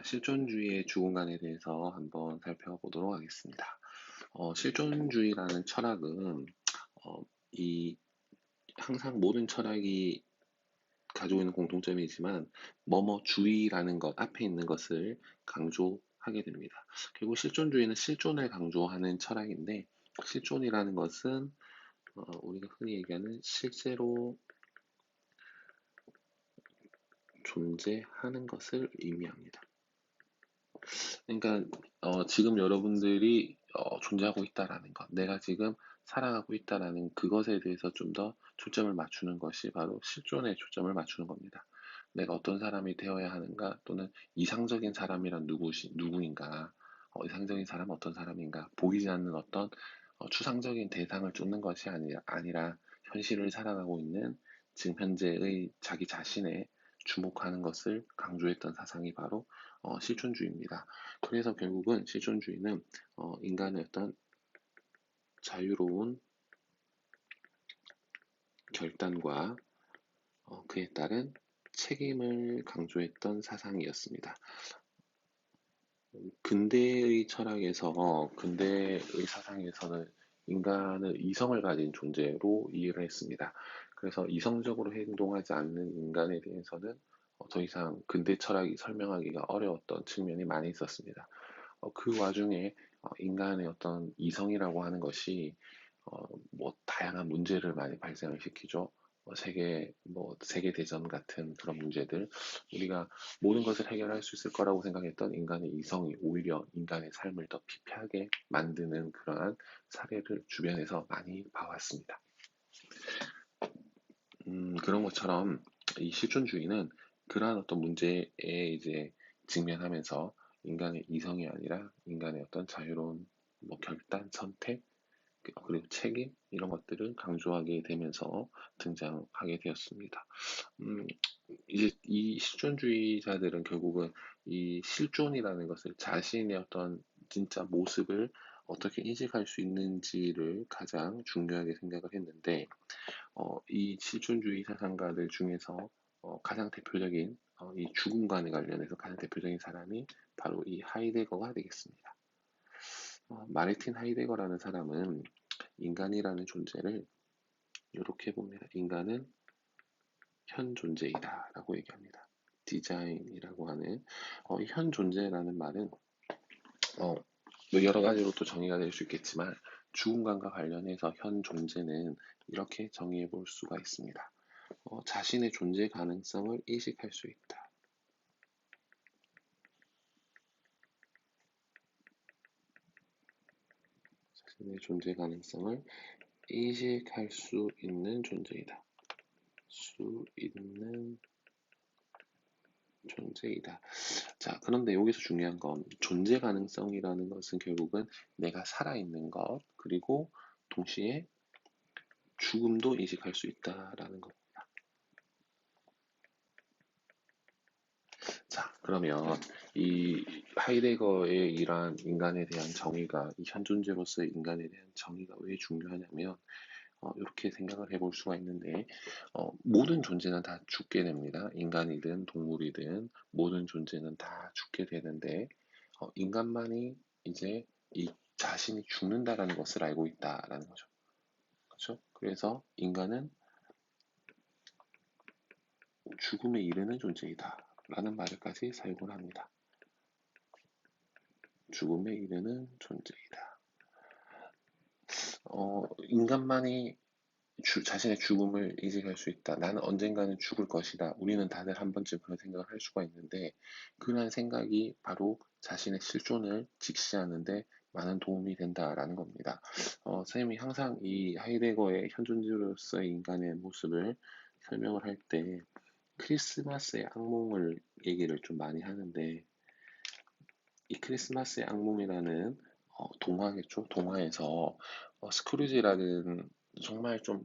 실존주의의 주공간에 대해서 한번 살펴보도록 하겠습니다. 실존주의라는 철학은 어, 이 항상 모든 철학이 가지고 있는 공통점이지만 뭐뭐주의라는 것 앞에 있는 것을 강조하게 됩니다. 결국 실존주의는 실존을 강조하는 철학인데 실존이라는 것은 우리가 흔히 얘기하는 실제로 존재하는 것을 의미합니다. 그러니까 지금 여러분들이 존재하고 있다라는 것, 내가 지금 살아가고 있다라는 그것에 대해서 좀 더 초점을 맞추는 것이 바로 실존에 초점을 맞추는 겁니다. 내가 어떤 사람이 되어야 하는가, 또는 이상적인 사람이란 누구인가, 이상적인 사람은 어떤 사람인가, 보이지 않는 어떤 추상적인 대상을 쫓는 것이 아니라 현실을 살아가고 있는 지금 현재의 자기 자신에 주목하는 것을 강조했던 사상이 바로 실존주의입니다. 그래서 결국은 실존주의는 인간의 어떤 자유로운 결단과 그에 따른 책임을 강조했던 사상이었습니다. 근대의 사상에서는 인간은 이성을 가진 존재로 이해를 했습니다. 그래서 이성적으로 행동하지 않는 인간에 대해서는 더 이상 근대 철학이 설명하기가 어려웠던 측면이 많이 있었습니다. 그 와중에 인간의 어떤 이성이라고 하는 것이 뭐 다양한 문제를 많이 발생을 시키죠. 세계 대전 같은 그런 문제들, 우리가 모든 것을 해결할 수 있을 거라고 생각했던 인간의 이성이 오히려 인간의 삶을 더 피폐하게 만드는 그러한 사례를 주변에서 많이 봐왔습니다. 그런 것처럼 이 실존주의는 그러한 어떤 문제에 이제 직면하면서 인간의 이성이 아니라 인간의 어떤 자유로운 뭐 결단, 선택, 그리고 책임 이런 것들을 강조하게 되면서 등장하게 되었습니다. 음, 이제 이 실존주의자들은 결국은 이 실존이라는 것을 자신의 어떤 진짜 모습을 어떻게 인식할 수 있는지를 가장 중요하게 생각을 했는데, 이 실존주의 사상가들 중에서 가장 대표적인 이 죽음관에 관련해서 가장 대표적인 사람이 바로 이 하이데거가 되겠습니다. 마르틴 하이데거라는 사람은 인간이라는 존재를 이렇게 봅니다. 인간은 현 존재이다 라고 얘기합니다. 디자인이라고 하는 이 현 존재라는 말은 어, 뭐 여러 가지로 또 정의가 될 수 있겠지만 죽음관과 관련해서 현 존재는 이렇게 정의해 볼 수가 있습니다. 자신의 존재 가능성을 인식할 수 있다. 자신의 존재 가능성을 인식할 수 있는 존재이다. 수 있는 존재이다. 자, 그런데 여기서 중요한 건 존재 가능성이라는 것은 결국은 내가 살아있는 것, 그리고 동시에 죽음도 인식할 수 있다라는 것. 자, 그러면 이 하이데거의 이러한 인간에 대한 정의가, 이 현존재로서의 인간에 대한 정의가 왜 중요하냐면, 이렇게 생각을 해볼 수가 있는데, 모든 존재는 다 죽게 됩니다. 인간이든 동물이든 모든 존재는 다 죽게 되는데, 인간만이 이제 이 자신이 죽는다라는 것을 알고 있다라는 거죠. 그렇죠? 그래서 인간은 죽음에 이르는 존재이다. 라는 말까지 사용을 합니다. 죽음에 이르는 존재이다. 인간만이 자신의 죽음을 인식할 수 있다. 나는 언젠가는 죽을 것이다. 우리는 다들 한 번쯤 그런 생각을 할 수가 있는데, 그러한 생각이 바로 자신의 실존을 직시하는데 많은 도움이 된다라는 겁니다. 선생님이 항상 이 하이데거의 현존주로서의 인간의 모습을 설명을 할 때 크리스마스의 악몽을 얘기를 좀 많이 하는데, 이 크리스마스의 악몽이라는 동화겠죠. 동화에서 스크루지라는 정말 좀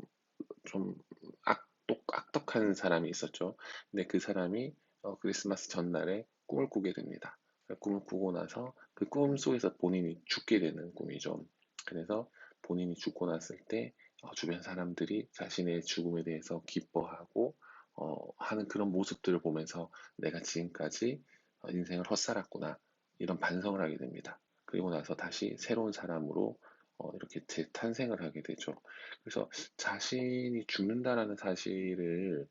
악독한 사람이 있었죠. 근데 그 사람이 크리스마스 전날에 꿈을 꾸게 됩니다. 꿈을 꾸고 나서 그 꿈 속에서 본인이 죽게 되는 꿈이죠. 그래서 본인이 죽고 났을 때 주변 사람들이 자신의 죽음에 대해서 기뻐하고 하는 그런 모습들을 보면서 내가 지금까지 인생을 헛살았구나. 이런 반성을 하게 됩니다. 그리고 나서 다시 새로운 사람으로 이렇게 재탄생을 하게 되죠. 그래서 자신이 죽는다라는 사실을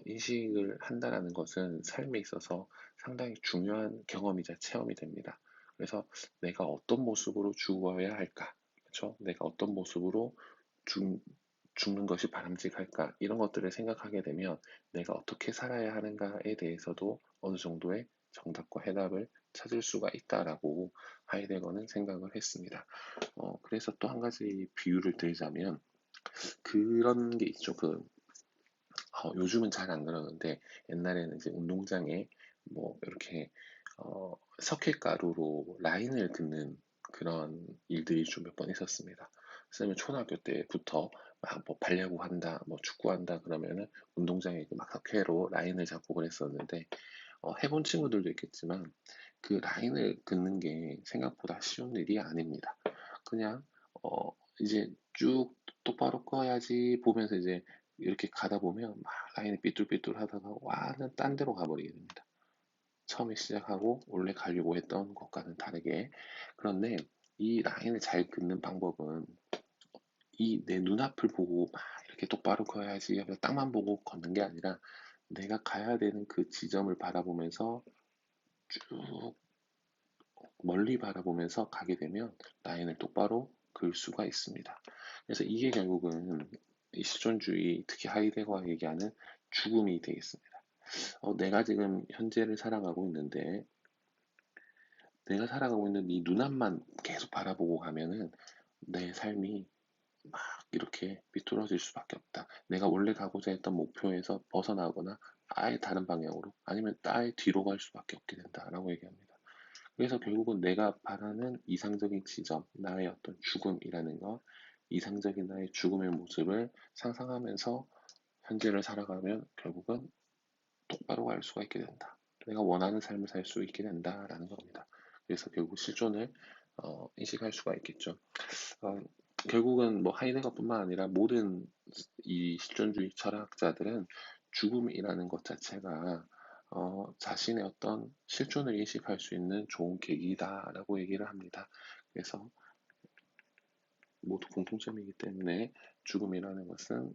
인식을 한다라는 것은 삶에 있어서 상당히 중요한 경험이자 체험이 됩니다. 그래서 내가 어떤 모습으로 죽어야 할까? 그렇죠? 내가 어떤 모습으로 죽, 죽는 것이 바람직할까? 이런 것들을 생각하게 되면 내가 어떻게 살아야 하는가에 대해서도 어느 정도의 정답과 해답을 찾을 수가 있다라고 하이데거는 생각을 했습니다. 그래서 또 한 가지 비유를 들자면 그런 게 있죠. 요즘은 잘 안 그러는데 옛날에는 이제 운동장에 뭐 이렇게 석회가루로 라인을 긋는 그런 일들이 좀 몇 번 있었습니다. 그래서 초등학교 때부터 막 뭐 발야구 한다, 뭐 축구한다 그러면은 운동장에 막 석회로 라인을 잡고 그랬었는데 해본 친구들도 있겠지만 그 라인을 긋는 게 생각보다 쉬운 일이 아닙니다. 그냥 이제 쭉 똑바로 꺼야지 보면서 이제 이렇게 가다 보면 막 라인이 삐뚤삐뚤 하다가 완전 딴 데로 가버리게 됩니다. 처음에 시작하고 원래 가려고 했던 것과는 다르게. 그런데 이 라인을 잘 긋는 방법은 이 내 눈앞을 보고 막 이렇게 똑바로 커야지 하면서 땅만 보고 걷는 게 아니라 내가 가야 되는 그 지점을 바라보면서 쭉 멀리 바라보면서 가게 되면 라인을 똑바로 그을 수가 있습니다. 그래서 이게 결국은 이 실존주의, 특히 하이데거가 얘기하는 죽음이 되겠습니다. 내가 지금 현재를 살아가고 있는데 내가 살아가고 있는 이 눈앞만 계속 바라보고 가면은 내 삶이 막 이렇게 비뚤어질 수밖에 없다. 내가 원래 가고자 했던 목표에서 벗어나거나 아예 다른 방향으로 아니면 아예 뒤로 갈 수밖에 없게 된다라고 얘기합니다. 그래서 결국은 내가 바라는 이상적인 지점, 나의 어떤 죽음이라는 것, 이상적인 나의 죽음의 모습을 상상하면서 현재를 살아가면 결국은 똑바로 갈 수가 있게 된다. 내가 원하는 삶을 살 수 있게 된다라는 겁니다. 그래서 결국 실존을 인식할 수가 있겠죠. 어, 결국은 뭐 하이데거뿐만 아니라 모든 이 실존주의 철학자들은 죽음이라는 것 자체가 자신의 어떤 실존을 인식할 수 있는 좋은 계기다라고 얘기를 합니다. 그래서 모두 공통점이기 때문에 죽음이라는 것은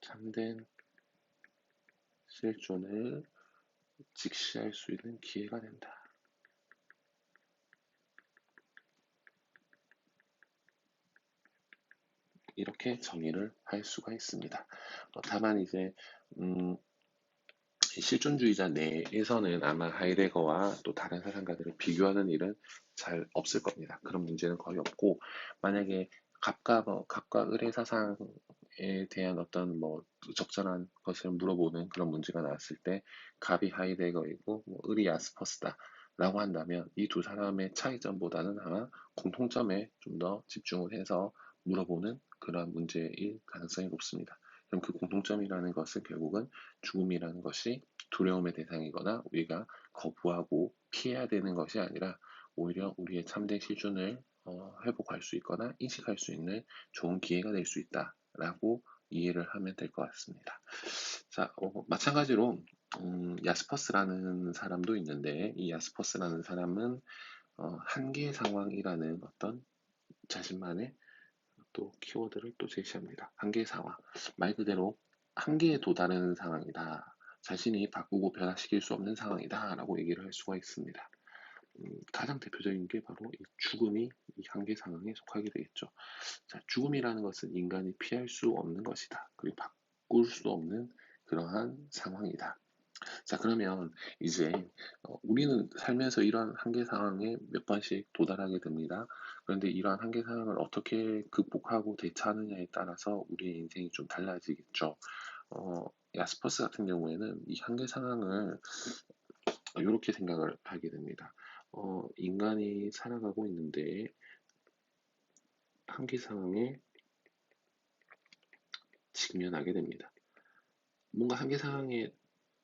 참된 실존을 직시할 수 있는 기회가 된다. 이렇게 정의를 할 수가 있습니다. 다만 이제 음, 실존주의자 내에서는 아마 하이데거와 또 다른 사상가들을 비교하는 일은 잘 없을 겁니다. 그런 문제는 거의 없고 만약에 갑과 을의 사상에 대한 어떤 뭐 적절한 것을 물어보는 그런 문제가 나왔을 때 갑이 하이데거이고 뭐 을이 야스퍼스다라고 한다면 이 두 사람의 차이점보다는 아마 공통점에 좀 더 집중을 해서 물어보는 그러한 문제일 가능성이 높습니다. 그럼 그 공통점이라는 것은 결국은 죽음이라는 것이 두려움의 대상이거나 우리가 거부하고 피해야 되는 것이 아니라 오히려 우리의 참된 실존을 회복할 수 있거나 인식할 수 있는 좋은 기회가 될 수 있다라고 이해를 하면 될 것 같습니다. 자, 마찬가지로 야스퍼스라는 사람도 있는데 이 야스퍼스라는 사람은 한계 상황이라는 어떤 자신만의 또 키워드를 또 제시합니다. 한계 상황. 말 그대로 한계에 도달하는 상황이다. 자신이 바꾸고 변화시킬 수 없는 상황이다라고 얘기를 할 수가 있습니다. 가장 대표적인 게 바로 이 죽음이 이 한계 상황에 속하게 되겠죠. 자, 죽음이라는 것은 인간이 피할 수 없는 것이다. 그리고 바꿀 수 없는 그러한 상황이다. 자, 그러면 이제 우리는 살면서 이러한 한계 상황에 몇 번씩 도달하게 됩니다. 그런데 이러한 한계 상황을 어떻게 극복하고 대처하느냐에 따라서 우리의 인생이 좀 달라지겠죠. 야스퍼스 같은 경우에는 이 한계 상황을 이렇게 생각을 하게 됩니다. 인간이 살아가고 있는데 한계 상황에 직면하게 됩니다. 뭔가 한계 상황에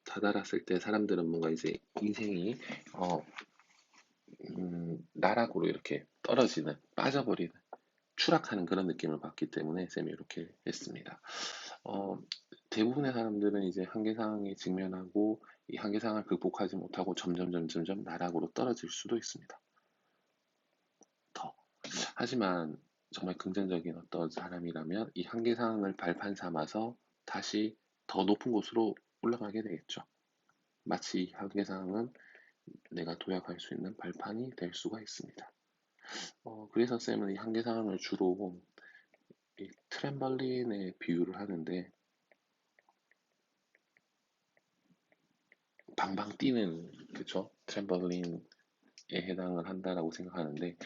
다다랐을 때 사람들은 뭔가 이제 인생이 어, 나락으로 이렇게 떨어지는, 빠져버리는, 추락하는 그런 느낌을 받기 때문에 쌤이 이렇게 했습니다. 어, 대부분의 사람들은 이제 한계 상황에 직면하고 이 한계상을 극복하지 못하고 점점 나락으로 떨어질 수도 있습니다. 더. 하지만 정말 긍정적인 어떤 사람이라면 이 한계상을 발판 삼아서 다시 더 높은 곳으로 올라가게 되겠죠. 마치 이 한계상은 내가 도약할 수 있는 발판이 될 수가 있습니다. 그래서 쌤은 이 한계상을 주로 이 트램벌린에 비유를 하는데 방방 뛰는 그쵸? 트램벌린에 해당을 한다라고 생각하는데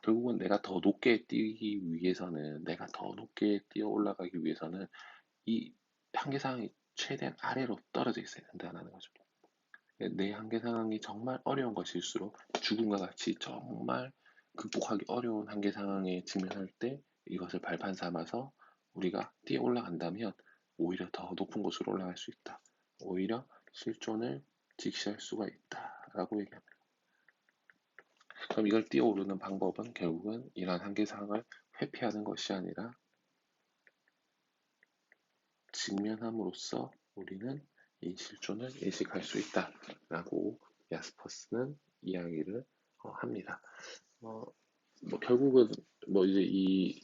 결국은 내가 더 높게 뛰기 위해서는 내가 더 높게 뛰어 올라가기 위해서는 이 한계상이 최대한 아래로 떨어져 있어야 된다는 거죠. 내 한계상황이 정말 어려운 것일수록 죽음과 같이 정말 극복하기 어려운 한계상황에 직면할 때 이것을 발판 삼아서 우리가 뛰어 올라간다면 오히려 더 높은 곳으로 올라갈 수 있다. 오히려 실존을 직시할 수가 있다라고 얘기합니다. 그럼 이걸 뛰어오르는 방법은 결국은 이러한 한계상을 회피하는 것이 아니라 직면함으로써 우리는 이 실존을 인식할 수 있다라고 야스퍼스는 이야기를 합니다. 어, 뭐 결국은 뭐 이제 이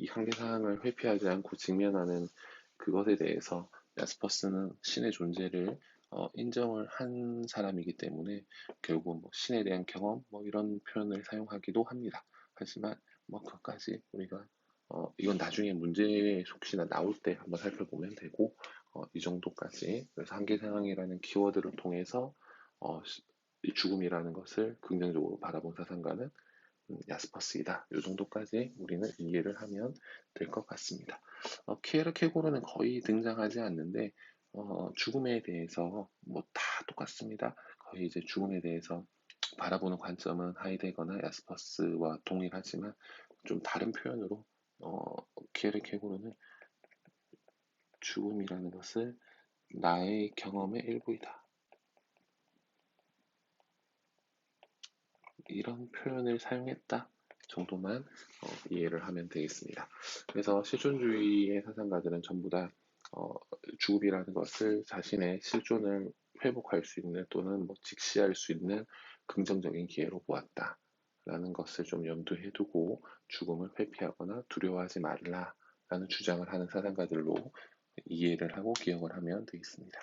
한계사항을 회피하지 않고 직면하는 그것에 대해서 야스퍼스는 신의 존재를 인정을 한 사람이기 때문에 결국 뭐 신에 대한 경험 뭐 이런 표현을 사용하기도 합니다. 하지만 뭐 그것까지 우리가 이건 나중에 문제 속시나 나올 때 한번 살펴보면 되고 이 정도까지 그래서 한계상황이라는 키워드를 통해서 어, 이 죽음이라는 것을 긍정적으로 바라본 사상가는 야스퍼스이다. 이 정도까지 우리는 이해를 하면 될 것 같습니다. 키에르케고르는 거의 등장하지 않는데 죽음에 대해서 뭐 다 똑같습니다. 거의 이제 죽음에 대해서 바라보는 관점은 하이데거나 야스퍼스와 동일하지만 좀 다른 표현으로 키에르케고르는 죽음이라는 것을 나의 경험의 일부이다. 이런 표현을 사용했다 정도만 이해를 하면 되겠습니다. 그래서 실존주의의 사상가들은 전부 다 어, 죽음이라는 것을 자신의 실존을 회복할 수 있는 또는 뭐 직시할 수 있는 긍정적인 기회로 보았다라는 것을 좀 염두에 두고 죽음을 회피하거나 두려워하지 말라라는 주장을 하는 사상가들로 이해를 하고 기억을 하면 되겠습니다.